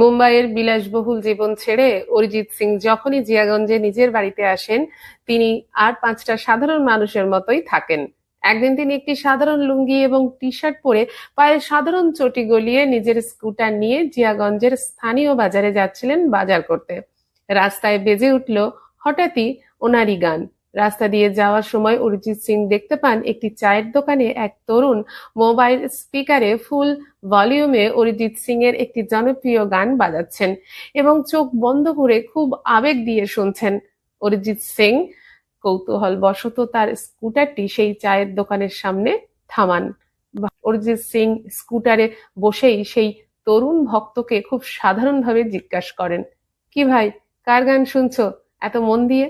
মুম্বাইয়ের বিলাসবহুল জীবন ছেড়ে অরিজিৎ সিং যখনই জিয়াগঞ্জে নিজের বাড়িতে আসেন, তিনি আর পাঁচটা সাধারণ মানুষের মতোই থাকেন। একদিন তিনি একটি সাধারণ লুঙ্গি এবং টি শার্ট পরে পায়ে সাধারণ চটি গলিয়ে নিজের স্কুটার নিয়ে জিয়াগঞ্জের স্থানীয় বাজারে যাচ্ছিলেন বাজার করতে। রাস্তায় বেজে উঠল হঠাৎই ওনারই গান। রাস্তা দিয়ে যাওয়ার সময় অরিজিৎ সিং দেখতে পান একটি চায়ের দোকানে এক তরুণ মোবাইল স্পিকারে ফুল ভলিউমে অরিজিৎ সিং এর একটি জনপ্রিয় গান বাজাচ্ছেন এবং চোখ বন্ধ করে খুব আবেগ দিয়ে শুনছেন। অরিজিৎ সিং কৌতূহলবশত তার স্কুটারটি সেই চায়ের দোকানের সামনে থামান। অরিজিৎ সিং স্কুটারে বসেই সেই তরুণ ভক্তকে খুব সাধারণভাবে জিজ্ঞাসা করেন, কি ভাই, কার গান শুনছো এত মন দিয়ে?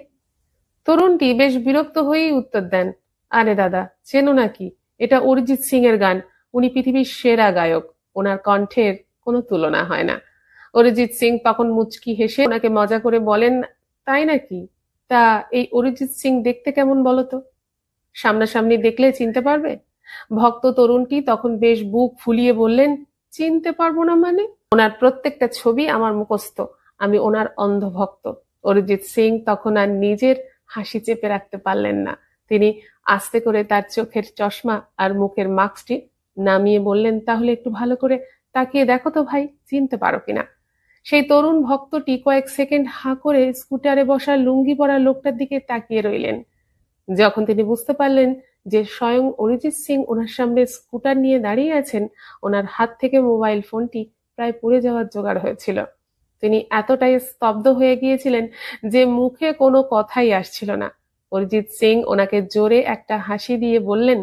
তরুণটি বেশ বিরক্ত হয়েই উত্তর দেন, আরে দাদা, চেনো নাকি? এটা অরিজিৎ সিং এর গান। উনি পৃথিবীর সেরা গায়ক। ওনার কণ্ঠের কোনো তুলনা হয় না। অরিজিৎ সিং তখন মুচকি হেসে ওনাকে মজা করে বলেন, তাই নাকি? তা এই অরিজিৎ সিং দেখতে কেমন বলো তো? সামনাসামনি দেখলে চিনতে পারবে? ভক্ত তরুণটি তখন বেশ বুক ফুলিয়ে বললেন, চিনতে পারবো না মানে? ওনার প্রত্যেকটা ছবি আমার মুখস্থ। আমি ওনার অন্ধ ভক্ত। অরিজিৎ সিং তখন আর নিজের হাসি চেপে রাখতে পারলেন না। তিনি আস্তে করে তার চোখের চশমা আর মুখের মাস্কটি নামিয়ে বললেন, তাহলে একটু ভালো করে তাকিয়ে দেখো তো ভাই, চিনতে পারো কিনা। সেই তরুণ ভক্তটি কয়েক সেকেন্ড হাঁ করে স্কুটারে বসা লুঙ্গি পরা লোকটার দিকে তাকিয়ে রইলেন। যখন তিনি বুঝতে পারলেন যে স্বয়ং অরিজিৎ সিং ওনার সামনে স্কুটার নিয়ে দাঁড়িয়ে আছেন, ওনার হাত থেকে মোবাইল ফোনটি প্রায় পুড়ে যাওয়ার জোগাড় হয়েছিল। তিনি এতটাই স্তব্ধ হয়ে গিয়েছিলেন যে মুখে কোনো কথাই আসছিল না। অরিজিৎ সিং ওনাকে জোরে একটা হাসি দিয়ে বললেন,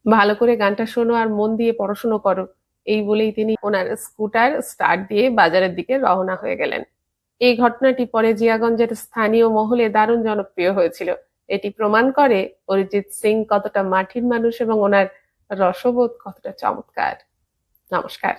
ভালো করে গানটা শোনো আর মন দিয়ে পড়াশোনা করো। এই বলেই তিনি ওনার স্কুটার স্টার্ট দিয়ে বাজারের দিকে রওনা হয়ে গেলেন। এই ঘটনাটি পরে জিয়াগঞ্জের স্থানীয় মহলে দারুণ জনপ্রিয় হয়েছিল। এটি প্রমাণ করে অরিজিৎ সিং কতটা মাটির মানুষ এবং ওনার রসবোধ কতটা চমৎকার। নমস্কার।